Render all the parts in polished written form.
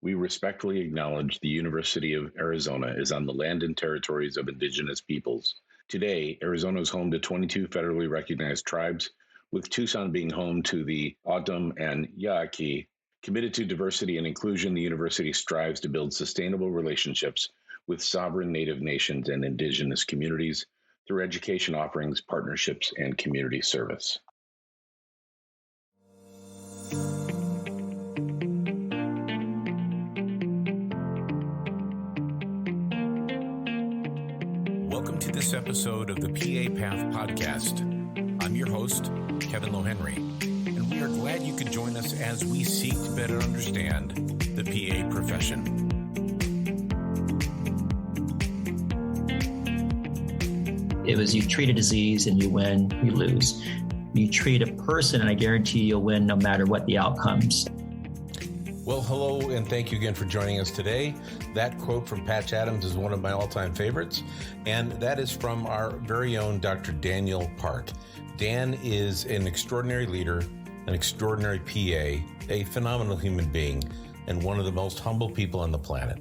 We respectfully acknowledge the University of Arizona is on the land and territories of indigenous peoples. Today, Arizona is home to 22 federally recognized tribes, with Tucson being home to the O'odham and Yaqui. Committed to diversity and inclusion, the university strives to build sustainable relationships with sovereign Native nations and indigenous communities through education offerings, partnerships, and community service. Welcome to this episode of the PA Path Podcast. I'm your host, Kevin Lohenry, and we are glad you could join us as we seek to better understand the PA profession. It was you treat a disease and you win, you lose. You treat a person and I guarantee you'll win no matter what the outcomes. Well, hello, and thank you again for joining us today. That quote from Patch Adams is one of my all-time favorites, and that is from our very own Dr. Daniel Park. Dan is an extraordinary leader, an extraordinary PA, a phenomenal human being, and one of the most humble people on the planet.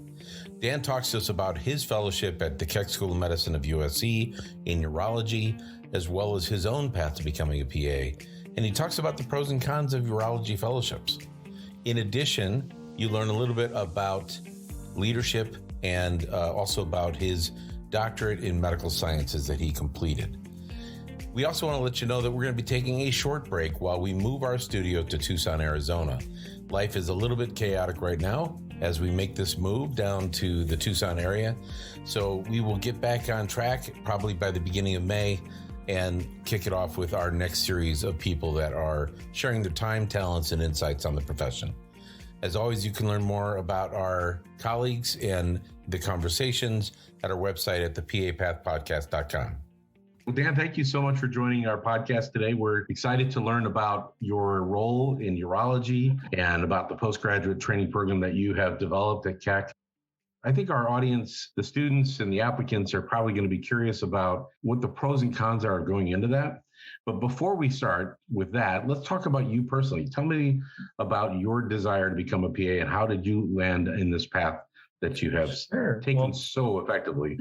Dan talks to us about his fellowship at the Keck School of Medicine of USC in urology, as well as his own path to becoming a PA, and he talks about the pros and cons of urology fellowships. In addition, you learn a little bit about leadership and also about his doctorate in medical sciences that he completed. We also want to let you know that we're going to be taking a short break while we move our studio to Tucson, Arizona. Life is a little bit chaotic right now as we make this move down to the Tucson area. So we will get back on track probably by the beginning of May and kick it off with our next series of people that are sharing their time, talents, and insights on the profession. As always, you can learn more about our colleagues and the conversations at our website at thepapathpodcast.com. Well, Dan, thank you so much for joining our podcast today. We're excited to learn about your role in urology and about the postgraduate training program that you have developed at Keck. I think our audience, the students and the applicants, are probably going to be curious about what the pros and cons are going into that. But before we start with that, let's talk about you personally. Tell me about your desire to become a PA and how did you land in this path that you have taken so effectively?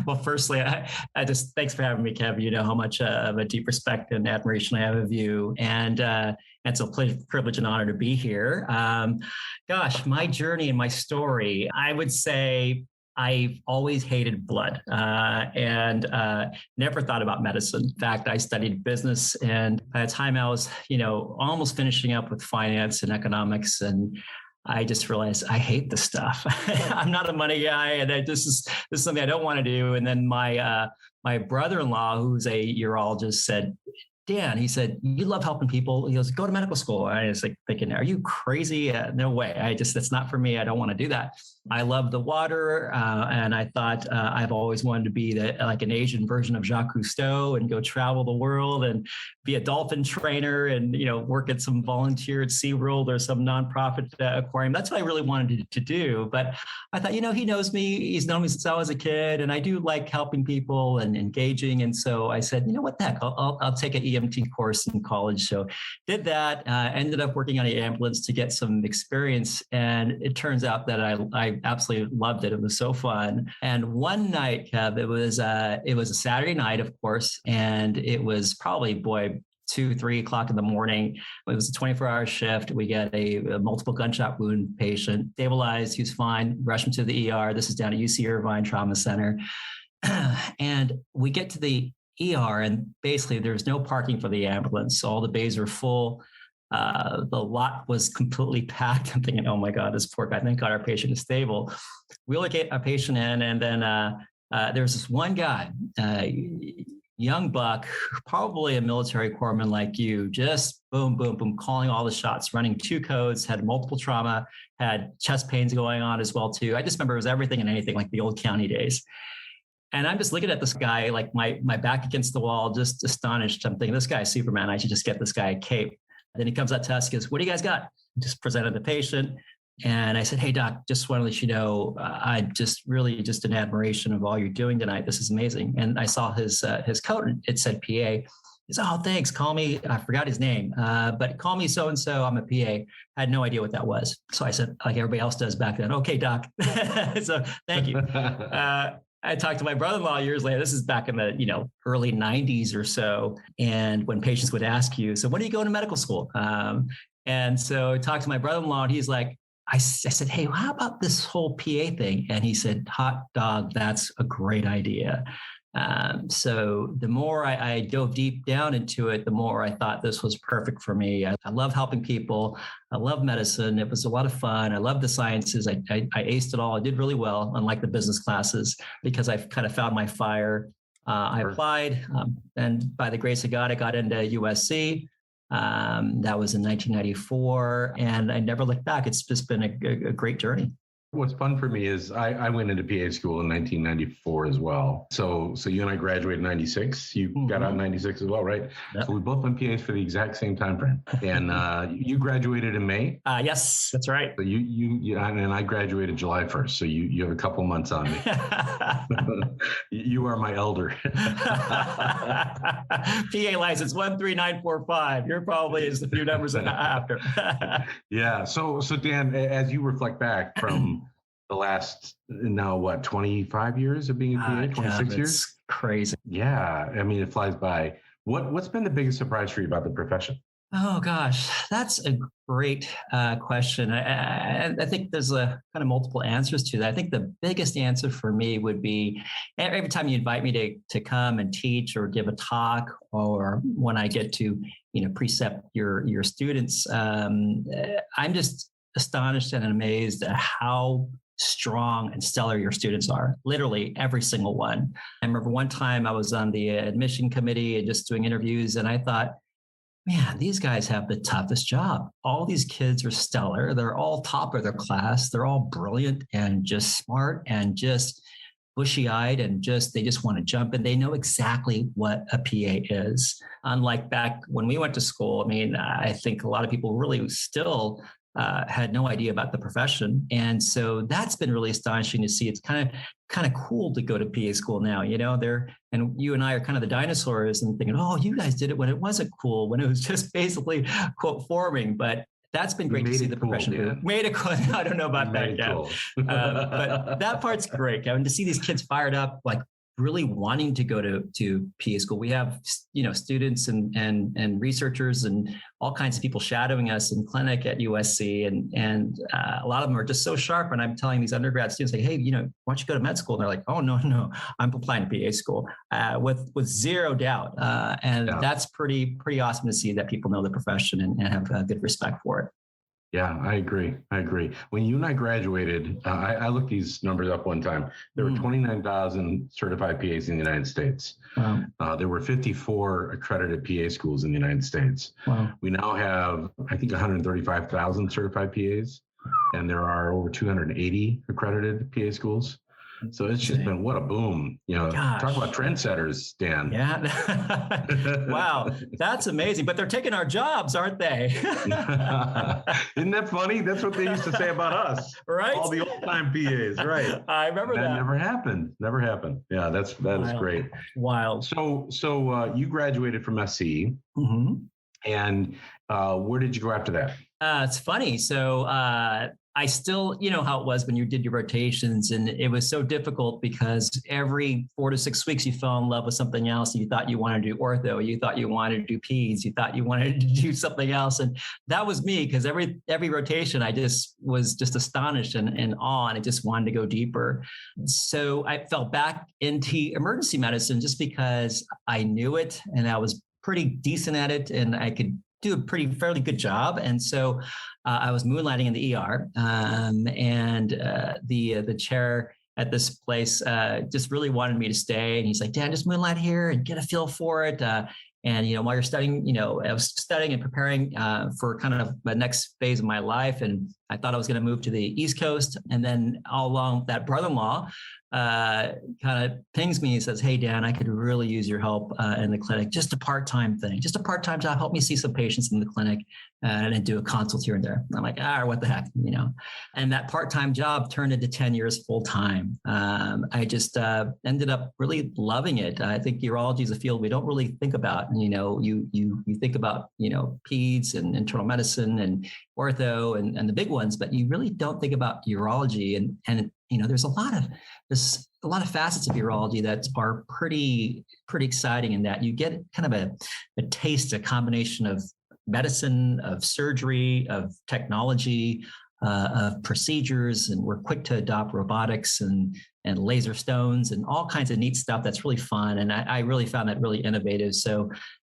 Well, firstly, I just thanks for having me, Kev. You know how much of a deep respect and admiration I have of you. And it's a privilege and honor to be here. Gosh, my journey and my story, I would say I've always hated blood and never thought about medicine. In fact, I studied business, and by the time I was, almost finishing up with finance and economics, and I just realized I hate this stuff. I'm not a money guy, and this is something I don't want to do. And then my brother-in-law, who's a urologist, said, Dan, he said, you love helping people. He goes, go to medical school. And I was like thinking, are you crazy? No way. That's not for me. I don't want to do that. I love the water. And I thought I've always wanted to be like an Asian version of Jacques Cousteau and go travel the world and be a dolphin trainer and, work at some volunteer at SeaWorld or some nonprofit aquarium. That's what I really wanted to do. But I thought, he knows me. He's known me since I was a kid. And I do like helping people and engaging. And so I said, what the heck? I'll take an EMT course in college. So did that, ended up working on an ambulance to get some experience. And it turns out that I absolutely loved it. It was so fun. And one night, Kev, it was a Saturday night, of course. And it was probably, 2-3 o'clock in the morning. It was a 24-hour shift. We get a multiple gunshot wound patient, stabilized, he's fine, rush him to the ER. This is down at UC Irvine Trauma Center. And we get to the ER, and basically there's no parking for the ambulance. All the bays are full. The lot was completely packed. I'm thinking, oh my God, this poor guy, thank God our patient is stable. We only get our patient in, and then there's this one guy, young buck, probably a military corpsman like you, just boom, boom, boom, calling all the shots, running 2 codes, had multiple trauma, had chest pains going on as well too. I just remember it was everything and anything, like the old county days. And I'm just looking at this guy, like my back against the wall, just astonished. I'm thinking, this guy's Superman. I should just get this guy a cape. Then he comes up to us, goes, what do you guys got? Just presented the patient. And I said, hey, doc, just want to let you know, I'm just really just in admiration of all you're doing tonight. This is amazing. And I saw his coat, and it said PA. He said, oh, thanks. Call me. I forgot his name, but call me so-and-so. I'm a PA. I had no idea what that was. So I said, like everybody else does back then, okay, doc. So thank you. I talked to my brother-in-law years later. This is back in the early 90s or so. And when patients would ask you, so when are you going to medical school? And so I talked to my brother-in-law and he's like, I said, hey, well, how about this whole PA thing? And he said, hot dog, that's a great idea. So the more I dove deep down into it, the more I thought this was perfect for me. I love helping people. I love medicine. It was a lot of fun. I love the sciences. I aced it all. I did really well, unlike the business classes, because I kind of found my fire. I applied, and by the grace of God, I got into USC. That was in 1994, and I never looked back. It's just been a great journey. What's fun for me is I went into PA school in 1994 as well. So you and I graduated in 96. You got out in 96 as well, right? Yep. So we both went PAs for the exact same time frame. And you graduated in May? Yes, that's right. So you and I graduated July 1st. So you have a couple months on me. You are my elder. PA license 13945. You're probably a few numbers after. Yeah. So Dan, as you reflect back from the last, now what, 25 years of being a PA, 26 years? Crazy. Yeah. I mean, it flies by. What's been the biggest surprise for you about the profession? Oh, gosh, that's a great question. I think there's a kind of multiple answers to that. I think the biggest answer for me would be every time you invite me to come and teach or give a talk, or when I get to, precept your students, I'm just astonished and amazed at how strong and stellar your students are. Literally every single one. I remember one time I was on the admission committee and just doing interviews, and I thought, man, these guys have the toughest job. All these kids are stellar. They're all top of their class. They're all brilliant and just smart and just bushy-eyed and they just want to jump, and they know exactly what a PA is. Unlike back when we went to school, I mean, I think a lot of people really still had no idea about the profession. And so that's been really astonishing to see. It's kind of cool to go to PA school now, and you and I are kind of the dinosaurs and thinking, oh, you guys did it when it wasn't cool, when it was just basically quote forming. But that's been great to see the profession. Made it cool. I don't know about that yet. Cool. But that part's great, Kevin, to see these kids fired up, like really wanting to go to PA school. We have, students and researchers and all kinds of people shadowing us in clinic at USC. And a lot of them are just so sharp. And I'm telling these undergrad students, like, hey, why don't you go to med school? And they're like, oh, no, I'm applying to PA school with zero doubt. That's pretty awesome to see that people know the profession and have a good respect for it. Yeah, I agree. When you and I graduated, I looked these numbers up one time. There were 29,000 certified PAs in the United States. Wow. There were 54 accredited PA schools in the United States. Wow. We now have, I think, 135,000 certified PAs, and there are over 280 accredited PA schools. So it's just been, what a boom. Talk about trendsetters, Dan. Yeah. Wow. That's amazing. But they're taking our jobs, aren't they? Isn't that funny? That's what they used to say about us. Right. All the old time PAs. Right. I remember that. Never happened. Yeah, that is great. Wild. So you graduated from SC. Mm-hmm. And where did you go after that? It's funny. So I still, how it was when you did your rotations, and it was so difficult because every 4 to 6 weeks you fell in love with something else. You thought you wanted to do ortho, you thought you wanted to do peds, you thought you wanted to do something else. And that was me, because every rotation I just was astonished and in awe, and I just wanted to go deeper. So I fell back into emergency medicine just because I knew it and I was pretty decent at it and I could do a fairly good job. And so I was moonlighting in the ER, and the chair at this place just really wanted me to stay. And he's like, Dan, just moonlight here and get a feel for it. And, while you're studying, I was studying and preparing for kind of the next phase of my life. And I thought I was going to move to the East Coast. And then all along, that brother-in-law kind of pings me and says, "Hey, Dan, I could really use your help in the clinic. Just a part-time thing, just a part-time job. Help me see some patients in the clinic and then do a consult here and there." And I'm like, what the heck, And that part-time job turned into 10 years full-time. I just ended up really loving it. I think urology is a field we don't really think about. You think about peds and internal medicine and ortho and the big ones, but you really don't think about urology. And there's a lot of facets of urology that are pretty exciting in that you get kind of a taste, a combination of medicine, of surgery, of technology, of procedures, and we're quick to adopt robotics and laser stones and all kinds of neat stuff that's really fun. And I really found that really innovative. So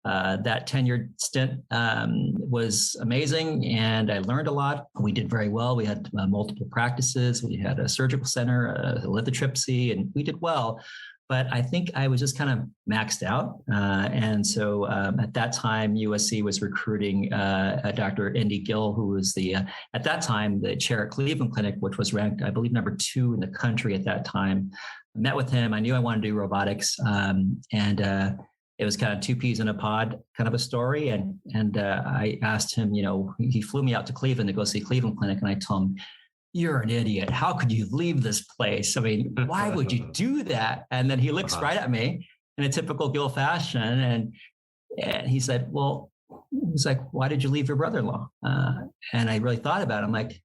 that 10-year stint was amazing, and I learned a lot. We did very well. We had multiple practices. We had a surgical center, a lithotripsy, and we did well. But I think I was just kind of maxed out. And so at that time, USC was recruiting Dr. Indy Gill, who was at that time, the chair at Cleveland Clinic, which was ranked, I believe, number 2 in the country at that time. I met with him. I knew I wanted to do robotics. It was kind of 2 peas in a pod kind of a story. And I asked him, he flew me out to Cleveland to go see Cleveland Clinic. And I told him, "You're an idiot. How could you leave this place? I mean, why would you do that?" And then he looks right at me in a typical Gill fashion. And he said, he's like, "Why did you leave your brother-in-law?" And I really thought about it. I'm like,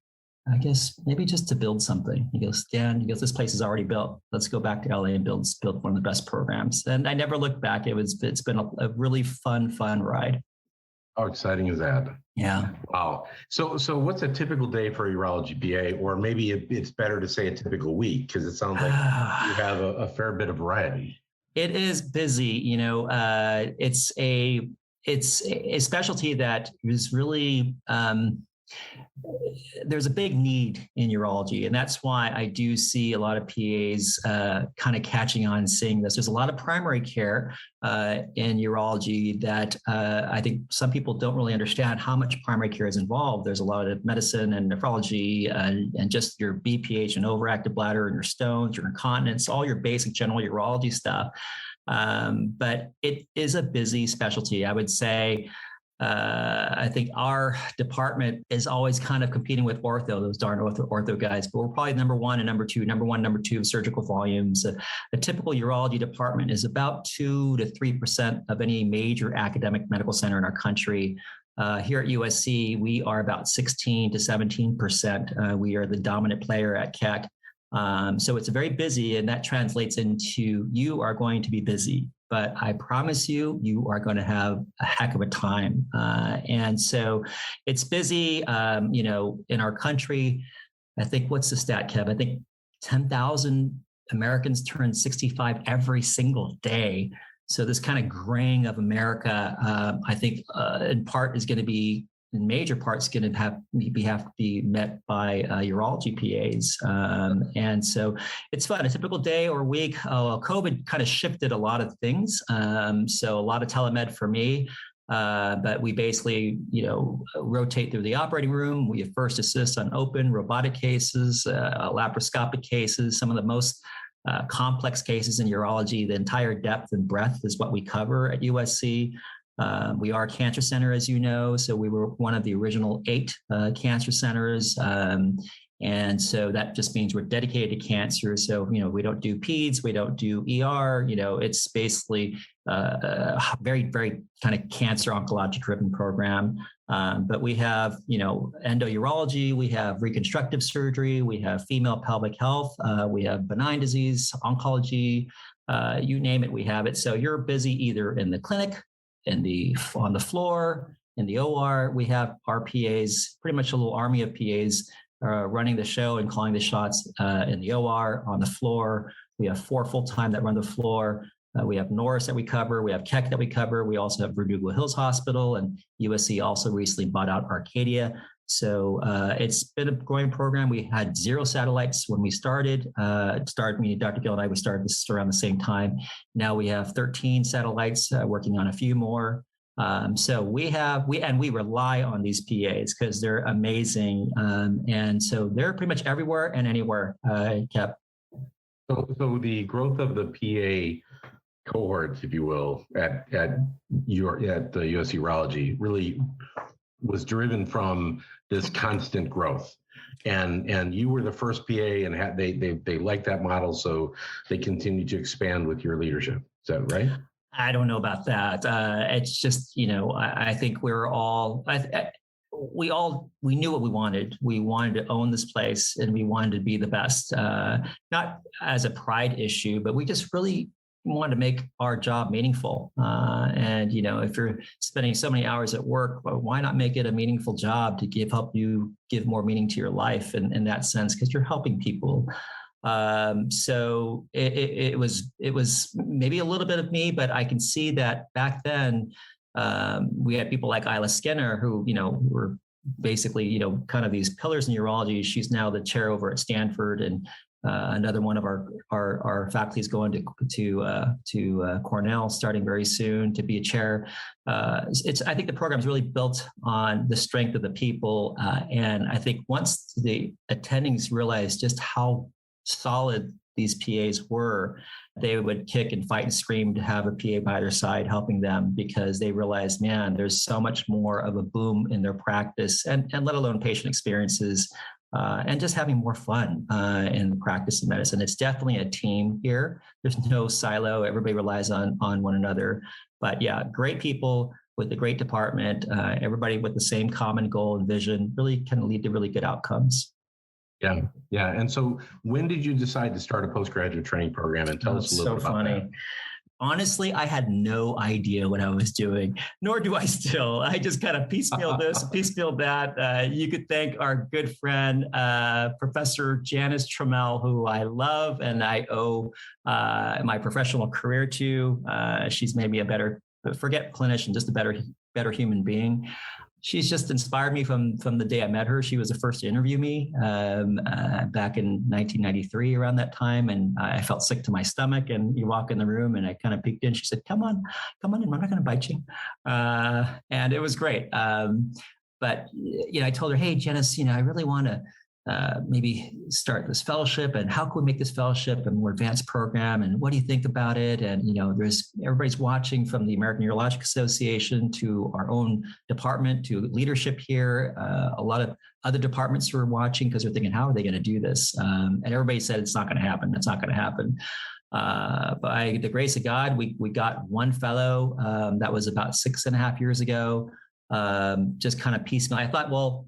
I guess maybe just to build something. He goes, "Dan," "this place is already built. Let's go back to LA and build one of the best programs." And I never looked back. It's been a really fun ride. How exciting is that? Yeah. Wow. So what's a typical day for a urology PA, or maybe it's better to say a typical week, because it sounds like you have a fair bit of variety. It is busy. It's a specialty that is really, there's a big need in urology. And that's why I do see a lot of PAs kind of catching on, seeing this. There's a lot of primary care in urology that I think some people don't really understand how much primary care is involved. There's a lot of medicine and nephrology and just your BPH and overactive bladder and your stones, your incontinence, all your basic general urology stuff. But it is a busy specialty. I would say I think our department is always kind of competing with ortho, those darn ortho guys, but we're probably number one and number two surgical volumes. A typical urology department is about 2 to 3% of any major academic medical center in our country. Here at USC, we are about 16 to 17%. We are the dominant player at Keck. So it's very busy, and that translates into you are going to be busy. But I promise you, you are going to have a heck of a time. And so it's busy, in our country. I think, what's the stat, Kev? I think 10,000 Americans turn 65 every single day. So this kind of graying of America, I think in major parts going to have to be met by urology PAs. And so it's fun. A typical day or week. COVID kind of shifted a lot of things. So a lot of telemed for me. But we basically, rotate through the operating room. We first assist on open robotic cases, laparoscopic cases, some of the most complex cases in urology. The entire depth and breadth is what we cover at USC. We are a cancer center, as you know, so we were one of the original 8 cancer centers. And so that just means we're dedicated to cancer. So, we don't do peds, we don't do ER, it's basically a very, very kind of cancer oncology driven program. But we have, endourology, we have reconstructive surgery, we have female pelvic health, we have benign disease, oncology, you name it, we have it. So you're busy either in the clinic, on the floor, in the OR. We have our PAs, pretty much a little army of PAs running the show and calling the shots in the OR, on the floor. We have 4 full-time that run the floor. We have Norris that we cover. We have Keck that we cover. We also have Verdugo Hills Hospital, and USC also recently bought out Arcadia. So it's been a growing program. We had 0 satellites when we started. Dr. Gill and I, we started this around the same time. Now we have 13 satellites, working on a few more. So we rely on these PAs because they're amazing. And so they're pretty much everywhere and anywhere, Kev. So the growth of the PA cohorts, if you will, at the USC Urology really was driven from this constant growth. And you were the first PA, and they liked that model, so they continued to expand with your leadership. Is that right? I don't know about that. It's just, I think we're all, we knew what we wanted. We wanted to own this place, and we wanted to be the best, not as a pride issue, but we just really wanted to make our job meaningful. And, if you're spending so many hours at work, well, why not make it a meaningful job to help you give more meaning to your life in that sense, because you're helping people. So it was maybe a little bit of me, but I can see that back then we had people like Isla Skinner who, were basically, kind of these pillars in urology. She's now the chair over at Stanford, and another one of our faculty is going to Cornell starting very soon to be a chair. I think the program is really built on the strength of the people. And I think once the attendings realized just how solid these PAs were, they would kick and fight and scream to have a PA by their side helping them, because they realized, man, there's so much more of a boom in their practice and let alone patient experiences, and just having more fun in the practice of medicine. It's definitely a team here. There's no silo. Everybody relies on one another. But yeah, great people with a great department, everybody with the same common goal and vision really can lead to really good outcomes. Yeah. And so when did you decide to start a postgraduate training program? And tell us a little bit about that. Honestly, I had no idea what I was doing, nor do I still. I just kind of piecemealed this, piecemealed that. You could thank our good friend, Professor Janice Trammell, who I love and I owe my professional career to. She's made me a better, forget clinician, just a better human being. She's just inspired me from the day I met her. She was the first to interview me back in 1993, around that time. And I felt sick to my stomach. And you walk in the room and I kind of peeked in. She said, come on in. I'm not going to bite you. And it was great. But I told her, hey, Janice, I really want to maybe start this fellowship, and how can we make this fellowship a more advanced program, and what do you think about it? And everybody's watching, from the American Urologic Association to our own department to leadership here. A lot of other departments were watching because they're thinking, how are they going to do this? And everybody said it's not going to happen. It's not going to happen. By the grace of God, we got one fellow that was about 6.5 years ago. Just kind of piecemeal. I thought, well,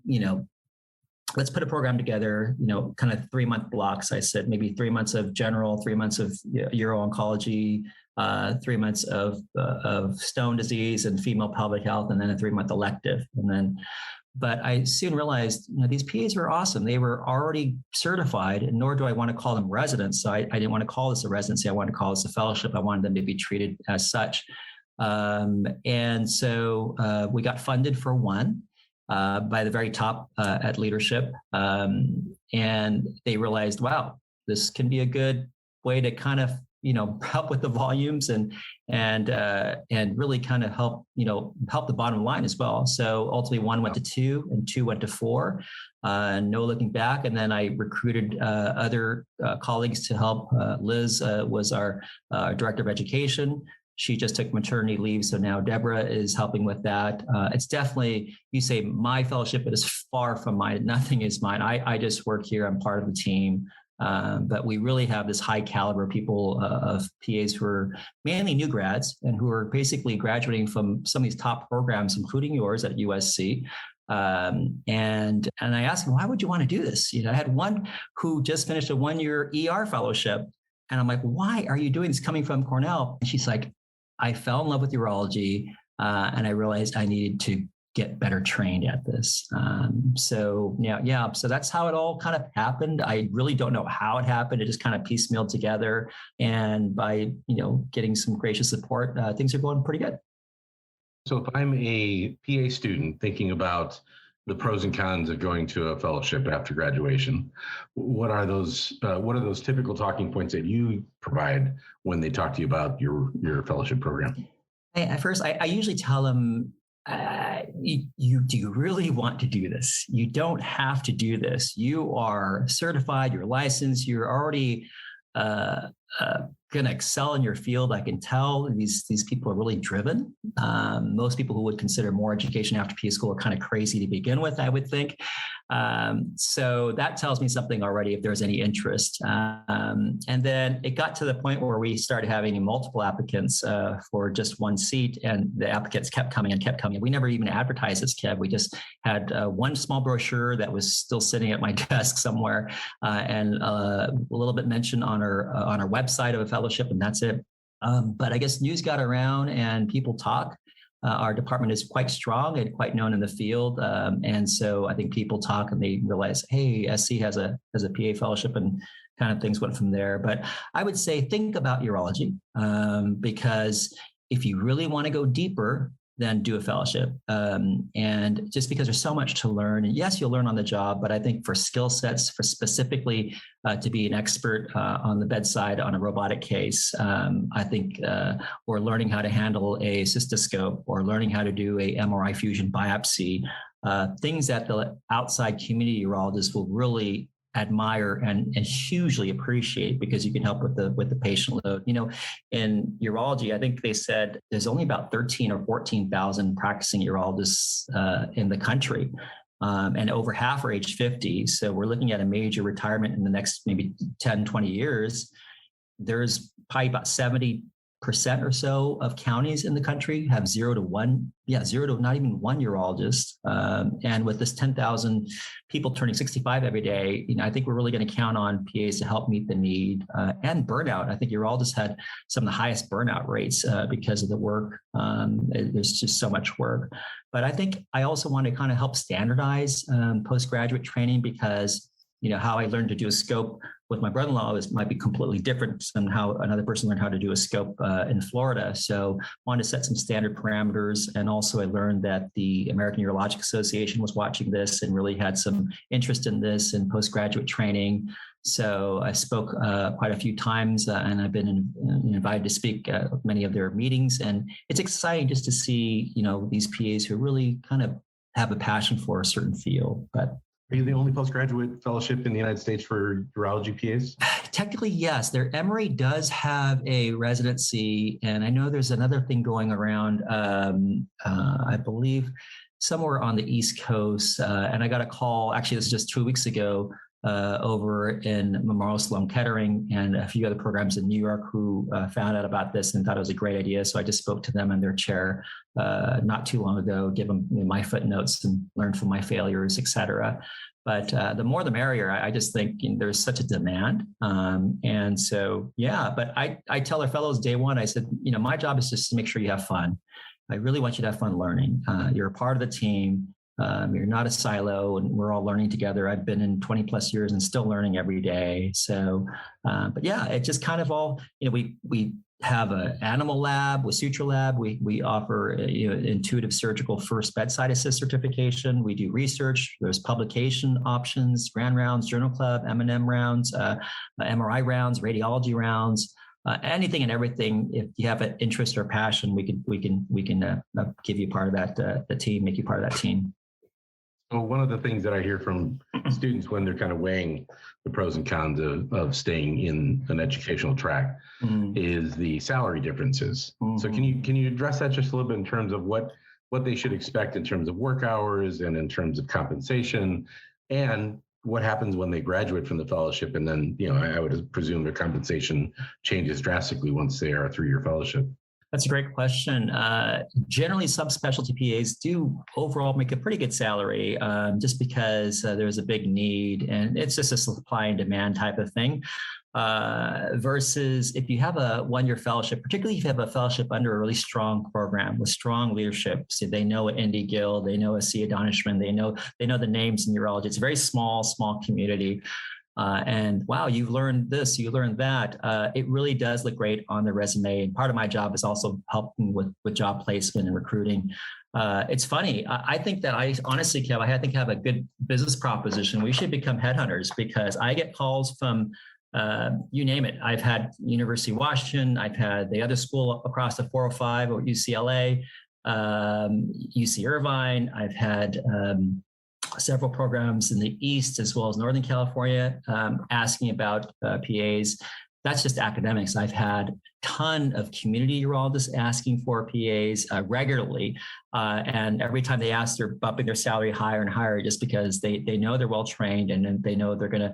let's put a program together, kind of 3-month blocks. I said maybe 3 months of general, 3 months of uro-oncology, 3 months of stone disease and female pelvic health, and then a 3-month elective. But I soon realized, these PAs were awesome. They were already certified, and nor do I want to call them residents. So I didn't want to call this a residency. I wanted to call this a fellowship. I wanted them to be treated as such. And so we got funded for one. By the very top at leadership. And they realized, wow, this can be a good way to kind of, help with the volumes and really kind of help the bottom line as well. So ultimately 1 went to 2 and 2 went to 4, no looking back. And then I recruited other colleagues to help. Liz was our director of education. She just took maternity leave. So now Deborah is helping with that. It's definitely, you say my fellowship, it is far from mine. Nothing is mine. I just work here. I'm part of the team. But we really have this high caliber people of PAs who are mainly new grads and who are basically graduating from some of these top programs, including yours at USC. And I asked him, why would you want to do this? I had one who just finished a 1-year ER fellowship. And I'm like, why are you doing this, coming from Cornell? And she's like, I fell in love with urology, and I realized I needed to get better trained at this. So that's how it all kind of happened. I really don't know how it happened. It just kind of piecemealed together. And by, getting some gracious support, things are going pretty good. So if I'm a PA student thinking about the pros and cons of going to a fellowship after graduation, what are those typical talking points that you provide when they talk to you about your fellowship program? At first, I usually tell them, you do really want to do this? You don't have to do this. You are certified, you're licensed, you're already going to excel in your field. I can tell these people are really driven. Most people who would consider more education after PA school are kind of crazy to begin with, I would think. So that tells me something already if there's any interest. And then it got to the point where we started having multiple applicants for just one seat, and the applicants kept coming and kept coming. We never even advertised this, Kev. We just had one small brochure that was still sitting at my desk somewhere, and a little bit mentioned on our website of a fellowship, and that's it. But I guess news got around and people talk. Our department is quite strong and quite known in the field. And so I think people talk and they realize, hey, SC has a PA fellowship, and kind of things went from there. But I would say think about urology, because if you really want to go deeper, then do a fellowship. And just because there's so much to learn, and yes, you'll learn on the job, but I think for skill sets, for specifically to be an expert on the bedside on a robotic case, I think, or learning how to handle a cystoscope, or learning how to do a MRI fusion biopsy, things that the outside community urologists will really admire and hugely appreciate, because you can help with the patient load. You know, in urology, I think they said there's only about 13 or 14,000 practicing urologists in the country. And over half are age 50. So we're looking at a major retirement in the next maybe 10, 20 years. There's probably about 70% or so of counties in the country have 0 to 1, zero to not even one urologist. And with this 10,000 people turning 65 every day, you know, I think we're really going to count on PAs to help meet the need, and burnout. I think urologists had some of the highest burnout rates because of the work. There's just so much work. But I think I also want to kind of help standardize postgraduate training, because you know, how I learned to do a scope with my brother-in-law might be completely different than how another person learned how to do a scope in Florida. So I wanted to set some standard parameters. And also I learned that the American Urologic Association was watching this and really had some interest in this in postgraduate training. So I spoke quite a few times, and I've been invited to speak at many of their meetings. And it's exciting just to see, you know, these PAs who really kind of have a passion for a certain field. But are you the only postgraduate fellowship in the United States for urology PAs? Technically, yes. Their Emory does have a residency, and I know there's another thing going around, I believe, somewhere on the East Coast. And I got a call, actually, this is just 2 weeks ago, over in Memorial Sloan Kettering and a few other programs in New York who found out about this and thought it was a great idea. So I just spoke to them and their chair not too long ago, give them my footnotes and learned from my failures, et cetera. But the more the merrier. I just think there's such a demand. And so, yeah, but I tell our fellows day one, I said, you know, my job is just to make sure you have fun. I really want you to have fun learning. You're a part of the team. You're not a silo, and we're all learning together. I've been in 20 plus years and still learning every day. So, but yeah, it just kind of all, you know, we have an animal lab with Suture Lab. We offer intuitive surgical first bedside assist certification. We do research. There's publication options, grand rounds, journal club, M&M rounds, MRI rounds, radiology rounds. Anything and everything. If you have an interest or passion, we can give you part of that the team, make you part of that team. So one of the things that I hear from students when they're kind of weighing the pros and cons of staying in an educational track is the salary differences. So can you address that just a little bit in terms of what they should expect in terms of work hours and in terms of compensation, and what happens when they graduate from the fellowship? And then, you know, I would presume their compensation changes drastically once they are a 3-year fellowship. That's a great question. Generally, subspecialty PAs do overall make a pretty good salary, just because there's a big need, and it's just a supply and demand type of thing. Versus if you have a 1-year fellowship, particularly if you have a fellowship under a really strong program with strong leadership, so they know an Indy Gill, they know a Sia Donishman, they know the names in urology. It's a very small community. And wow, you've learned this, you learned that. It really does look great on the resume. And part of my job is also helping with job placement and recruiting. It's funny. I think that honestly, Kev, I think I have a good business proposition. We should become headhunters, because I get calls from you name it. I've had University of Washington. I've had the other school across the 405 or UCLA, UC Irvine. I've had several programs in the East as well as Northern California asking about PAs. that's just academics. I've had a ton of community urologists asking for PAs regularly. And every time they ask, they're bumping their salary higher and higher just because they know they're well trained, and they know they're going to,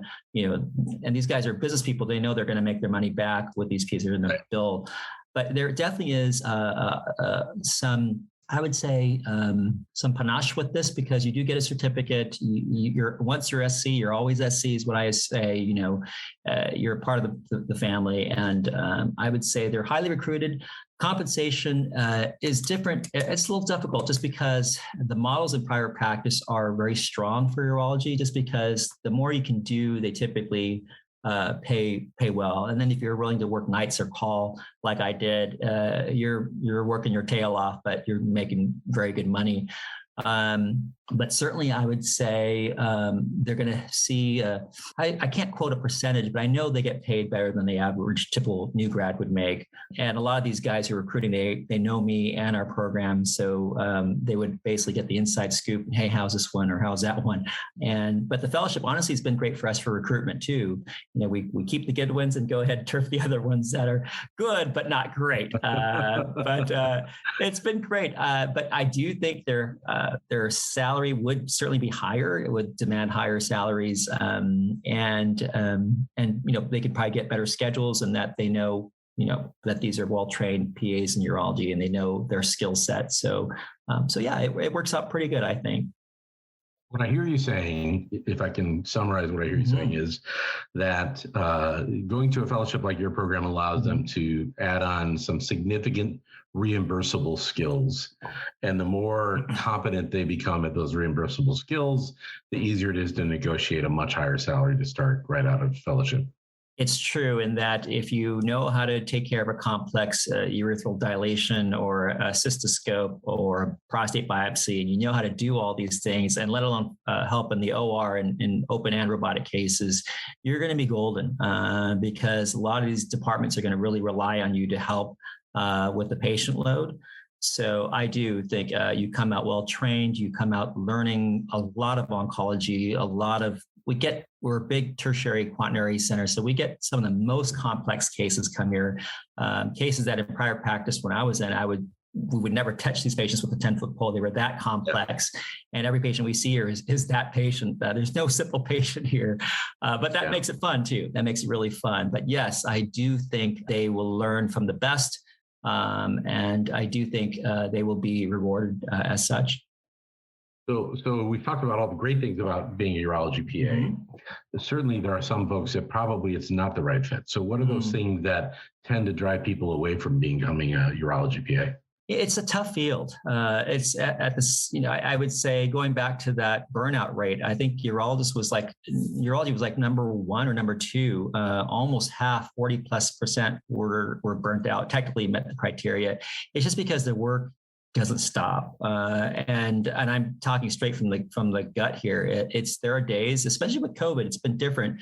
and these guys are business people. They know they're going to make their money back with these PAs that are in their bill. But there definitely is some, I would say, some panache with this, because you do get a certificate. You're once you're SC, you're always SC is what I say. You're part of the family, and I would say they're highly recruited. Compensation is different. It's a little difficult just because the models in private practice are very strong for urology. Just because the more you can do, they typically pay well. And then if you're willing to work nights or call like I did, you're working your tail off, but you're making very good money. But certainly I would say they're going to see, I can't quote a percentage, but I know they get paid better than the average typical new grad would make. And a lot of these guys who are recruiting, they know me and our program. So they would basically get the inside scoop. Hey, how's this one? Or how's that one? But the fellowship honestly has been great for us for recruitment too. We keep the good ones and go ahead and turf the other ones that are good, but not great. But it's been great. But I do think their salary would certainly be higher. It would demand higher salaries, and they could probably get better schedules, and that they know that these are well-trained PAs in urology, and they know their skill set. So yeah, it works out pretty good, I think. What I hear you saying, if I can summarize what I hear you saying, is that going to a fellowship like your program allows them to add on some significant reimbursable skills. And the more competent they become at those reimbursable skills, the easier it is to negotiate a much higher salary to start right out of fellowship. It's true in that if you know how to take care of a complex urethral dilation or a cystoscope or prostate biopsy, and you know how to do all these things, and let alone help in the OR and in open and robotic cases, you're going to be golden, because a lot of these departments are going to really rely on you to help with the patient load. So I do think you come out well trained, you come out learning a lot of oncology, we're a big tertiary quaternary center. So we get some of the most complex cases come here, cases that in prior practice when I was in, we would never touch these patients with a 10-foot pole. They were that complex. And every patient we see here is that patient. There's no simple patient here, but that makes it fun too. That makes it really fun. But yes, I do think they will learn from the best. And I do think they will be rewarded as such. So we've talked about all the great things about being a urology PA. Mm-hmm. Certainly there are some folks that probably it's not the right fit. So what are those things that tend to drive people away from becoming a urology PA? It's a tough field. It's at this, I would say going back to that burnout rate, I think urology was like number one or number two, almost half, 40+% were burnt out, technically met the criteria. It's just because the work doesn't stop. And I'm talking straight from the gut here. There are days, especially with COVID, it's been different.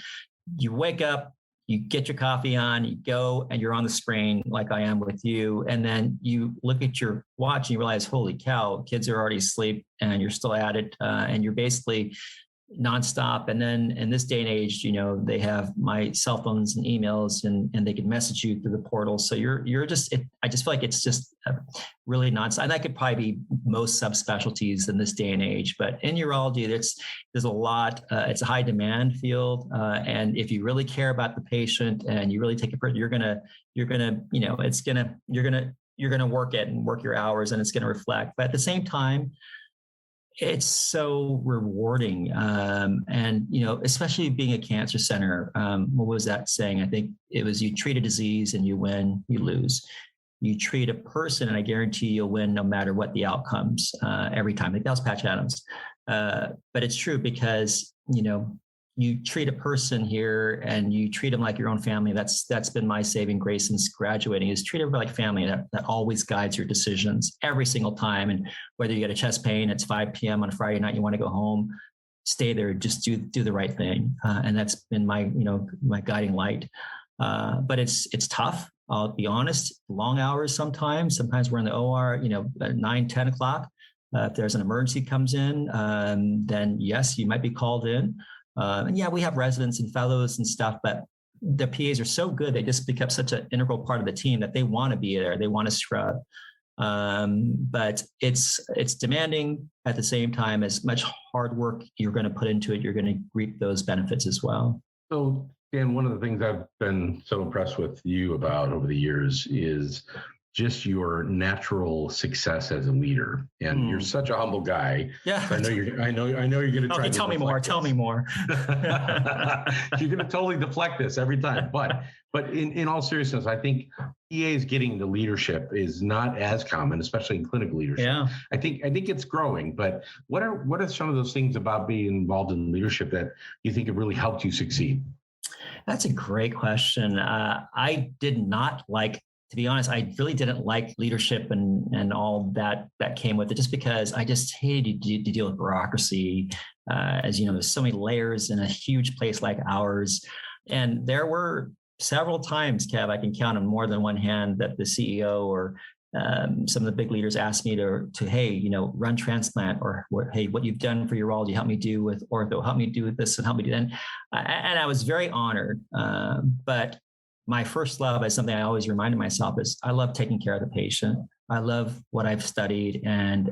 You wake up, you get your coffee on, you go, and you're on the screen like I am with you. And then you look at your watch and you realize, holy cow, kids are already asleep and you're still at it. And you're basically nonstop. And then in this day and age, they have my cell phones and emails and they can message you through the portal. So you're just, I just feel like it's just really nonstop. And that could probably be most subspecialties in this day and age, but in urology, there's a lot, it's a high demand field. And if you really care about the patient and you really take it, you're going to work it and work your hours and it's going to reflect. But at the same time, it's so rewarding. And, especially being a cancer center, what was that saying? I think it was, you treat a disease and you win, you lose. You treat a person and I guarantee you'll win no matter what the outcomes every time. I think that was Patch Adams. But it's true because, you treat a person here and you treat them like your own family. That's been my saving grace since graduating, is treat everybody like family. That always guides your decisions every single time. And whether you get a chest pain, it's 5 p.m. on a Friday night, you want to go home, stay there, just do the right thing. And that's been my guiding light. But it's tough. I'll be honest, long hours sometimes. Sometimes we're in the OR, at 9, 10 o'clock. If there's an emergency comes in, then yes, you might be called in. And yeah, we have residents and fellows and stuff, but the PAs are so good, they just become such an integral part of the team that they want to be there. They want to scrub. But it's demanding at the same time. As much hard work you're going to put into it, you're going to reap those benefits as well. So, Dan, one of the things I've been so impressed with you about over the years is just your natural success as a leader. And you're such a humble guy. Yeah. I know you're going to try to tell me more. Tell me more. You're going to totally deflect this every time. But in all seriousness, I think PAs getting the leadership is not as common, especially in clinical leadership. Yeah. I think it's growing, but what are some of those things about being involved in leadership that you think have really helped you succeed? That's a great question. I did not like, to be honest, I really didn't like leadership and all that came with it, just because I just hated to deal with bureaucracy. As you know, there's so many layers in a huge place like ours. And there were several times, Kev, I can count on more than one hand, that the CEO or some of the big leaders asked me to hey, run transplant, or hey, what you've done for urology, help me do with ortho, help me do with this, and help me do that. And I was very honored. But my first love is something I always reminded myself is I love taking care of the patient. I love what I've studied and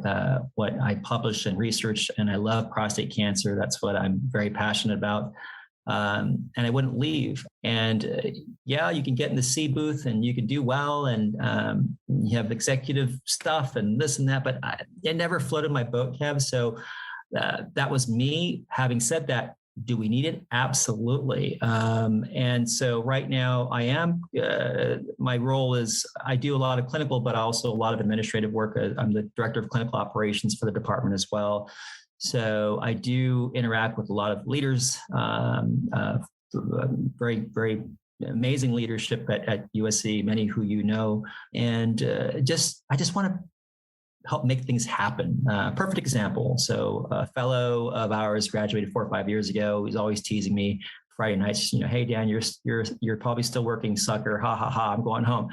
what I publish and research, and I love prostate cancer. That's what I'm very passionate about. And I wouldn't leave. And yeah, you can get in the C booth and you can do well, and you have executive stuff and this and that, but it never floated my boat, Kev. So that was me. Having said that, do we need it? Absolutely. And so right now I am, my role is I do a lot of clinical, but also a lot of administrative work. I'm the director of clinical operations for the department as well. So I do interact with a lot of leaders, very, very amazing leadership at USC, many who you know, and I just want to help make things happen. Perfect example. So a fellow of ours graduated 4 or 5 years ago. He's always teasing me Friday nights, hey, Dan, you're probably still working, sucker. Ha, ha, ha, I'm going home.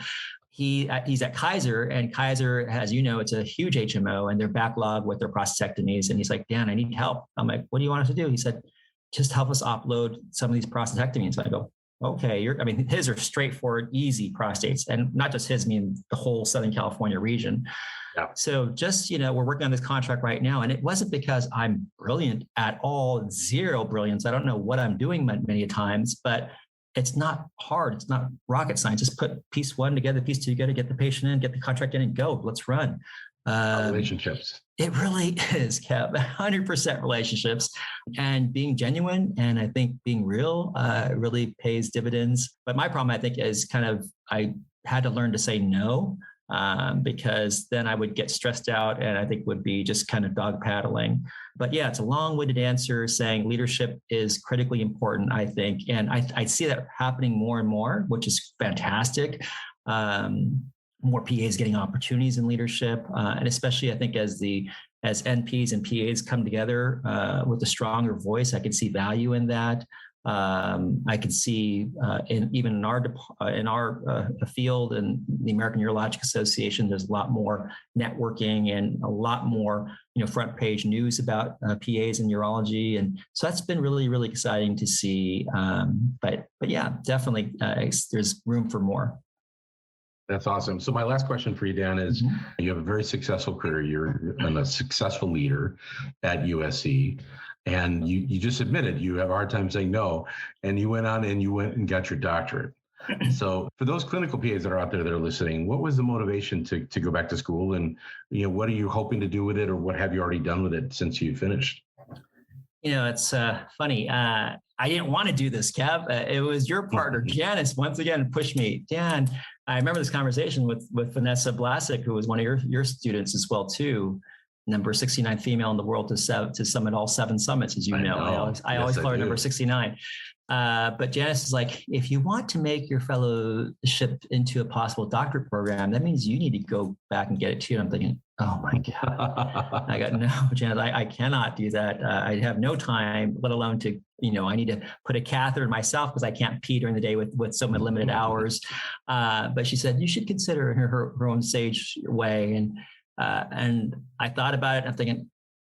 He's at Kaiser, and Kaiser, as you know, it's a huge HMO, and they're backlogged with their prostatectomies. And he's like, Dan, I need help. I'm like, what do you want us to do? He said, just help us upload some of these prostatectomies. And I go, okay. His are straightforward, easy prostates, and not just his, I mean, the whole Southern California region. Yeah. So just, we're working on this contract right now. And it wasn't because I'm brilliant at all, zero brilliance. I don't know what I'm doing many times, but it's not hard. It's not rocket science. Just put piece one together, piece two together, get the patient in, get the contract in, and go. Let's run. Relationships. It really is, Kev. 100% relationships and being genuine. And I think being real really pays dividends. But my problem, I think, is I had to learn to say no, because then I would get stressed out and I think would be just kind of dog paddling. But yeah, it's a long-winded answer saying leadership is critically important, I think. And I see that happening more and more, which is fantastic. More PAs getting opportunities in leadership. And especially I think as NPs and PAs come together with a stronger voice, I can see value in that. I can see in our field and the American Urologic Association, there's a lot more networking and a lot more front page news about PAs and urology, and so that's been really, really exciting to see. But yeah, definitely there's room for more. That's awesome. So my last question for you, Dan, is you have a very successful career. You're a successful leader at USC. And you just admitted you have a hard time saying no, and you went on and you went and got your doctorate. So for those clinical PAs that are out there that are listening, what was the motivation to go back to school, and what are you hoping to do with it, or what have you already done with it since you finished? It's funny. I didn't want to do this, Kev. It was your partner, Janice, once again pushed me. Dan, I remember this conversation with Vanessa Blasick, who was one of your students as well too. Number 69 female in the world to summit all 7 summits, as you know. I always call her number 69. But Janice is like, if you want to make your fellowship into a possible doctorate program, that means you need to go back and get it too. And I'm thinking, oh my God, I got no, Janice, I cannot do that. I have no time, let alone to, I need to put a catheter in myself because I can't pee during the day with so many limited hours. But she said, you should consider in her own sage way. And I thought about it, and I'm thinking,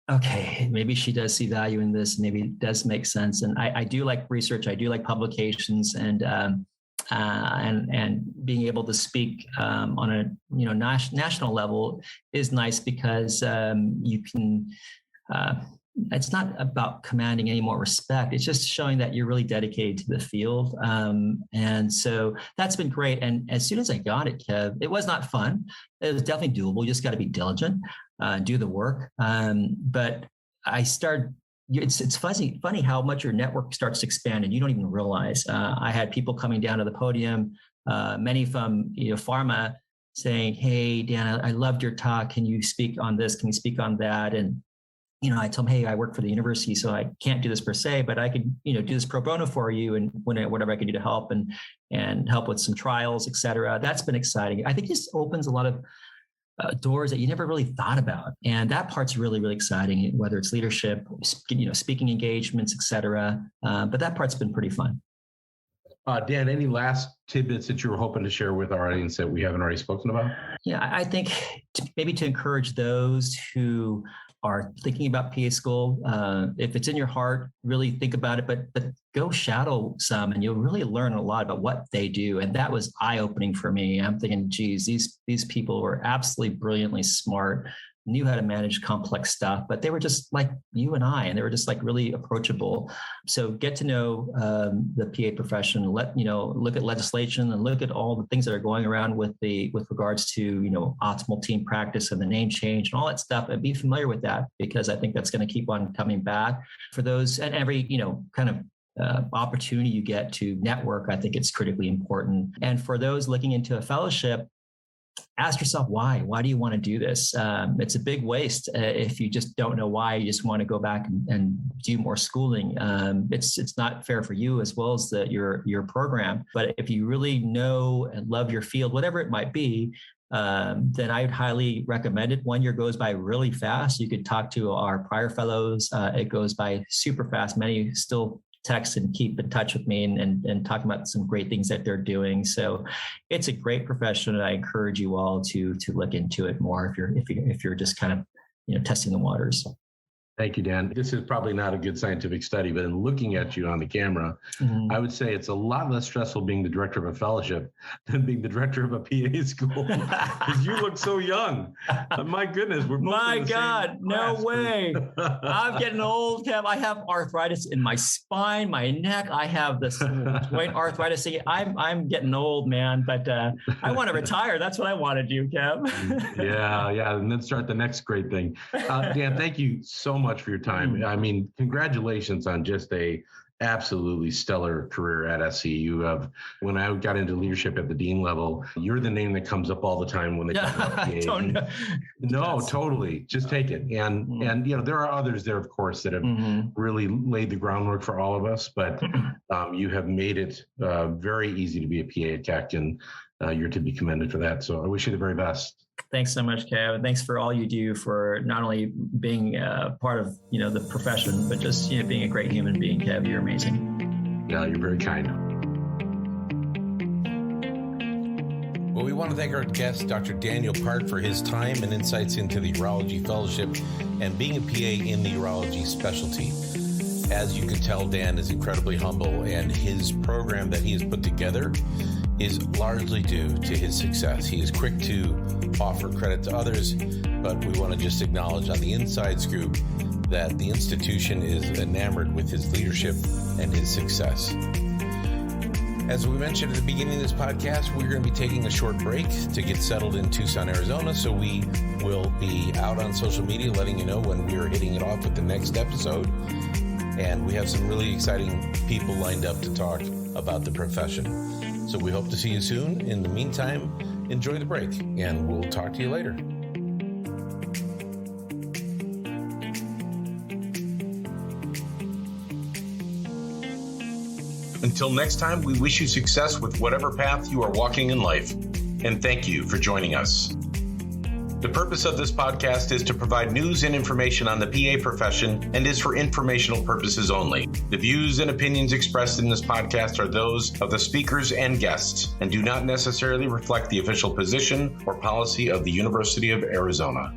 okay, maybe she does see value in this. Maybe it does make sense. And I do like research. I do like publications, and being able to speak on a national level is nice, because you can. It's not about commanding any more respect. It's just showing that you're really dedicated to the field. And so that's been great. And as soon as I got it, Kev, it was not fun. It was definitely doable. You just got to be diligent, do the work. But I started, it's funny how much your network starts to expand and you don't even realize. I had people coming down to the podium, many from pharma, saying, "Hey, Dan, I loved your talk. Can you speak on this? Can you speak on that?" And I told him, "Hey, I work for the university, so I can't do this per se, but I could, do this pro bono for you, and whatever I can do to help and help with some trials, et cetera." That's been exciting. I think this opens a lot of doors that you never really thought about, and that part's really, really exciting. Whether it's leadership, speaking engagements, et cetera. But that part's been pretty fun. Dan, any last tidbits that you were hoping to share with our audience that we haven't already spoken about? Yeah, I think maybe to encourage those who are thinking about PA school, if it's in your heart, really think about it, but go shadow some, and you'll really learn a lot about what they do. And that was eye-opening for me. I'm thinking, geez, these people were absolutely brilliantly smart, knew how to manage complex stuff, but they were just like you and I, and they were just like really approachable. So get to know the PA profession, look at legislation and look at all the things that are going around with regards to, optimal team practice and the name change and all that stuff, and be familiar with that, because I think that's going to keep on coming back for those, and every, kind of opportunity you get to network. I think it's critically important. And for those looking into a fellowship, ask yourself why. Why do you want to do this? It's a big waste if you just don't know why. You just want to go back and do more schooling. It's not fair for you as well as your program. But if you really know and love your field, whatever it might be, then I would highly recommend it. 1 year goes by really fast. You could talk to our prior fellows. It goes by super fast. Many still text and keep in touch with me and talk about some great things that they're doing. So it's a great profession, and I encourage you all to look into it more if you're just kind of testing the waters. Thank you, Dan. This is probably not a good scientific study, but in looking at you on the camera, I would say it's a lot less stressful being the director of a fellowship than being the director of a PA school, because you look so young. My goodness, we're both my in the God, same no class. way. I'm getting old, Kev. I have arthritis in my spine, my neck. I have this joint arthritis. I'm getting old, man, but I want to retire. That's what I want to do, Kev. Yeah, and then start the next great thing. Dan, thank you so much for your time. I mean, congratulations on just a absolutely stellar career at SC. You have, when I got into leadership at the dean level, you're the name that comes up all the time when they talk about PA. No, totally. Just take it. And there are others there, of course, that have really laid the groundwork for all of us, but you have made it very easy to be a PA at Keck, and you're to be commended for that. So I wish you the very best. Thanks so much, Kev. And thanks for all you do for not only being part of, the profession, but just, being a great human being, Kev. You're amazing. Yeah, you're very kind. Well, we want to thank our guest, Dr. Daniel Park, for his time and insights into the Urology Fellowship and being a PA in the urology specialty. As you can tell, Dan is incredibly humble, and his program that he has put together is largely due to his success. He is quick to offer credit to others, but we want to just acknowledge on the inside scoop that the institution is enamored with his leadership and his success. As we mentioned at the beginning of this podcast, we're going to be taking a short break to get settled in Tucson, Arizona, so we will be out on social media letting you know when we are hitting it off with the next episode. And we have some really exciting people lined up to talk about the profession. So we hope to see you soon. In the meantime, enjoy the break, and we'll talk to you later. Until next time, we wish you success with whatever path you are walking in life, and thank you for joining us. The purpose of this podcast is to provide news and information on the PA profession and is for informational purposes only. The views and opinions expressed in this podcast are those of the speakers and guests and do not necessarily reflect the official position or policy of the University of Arizona.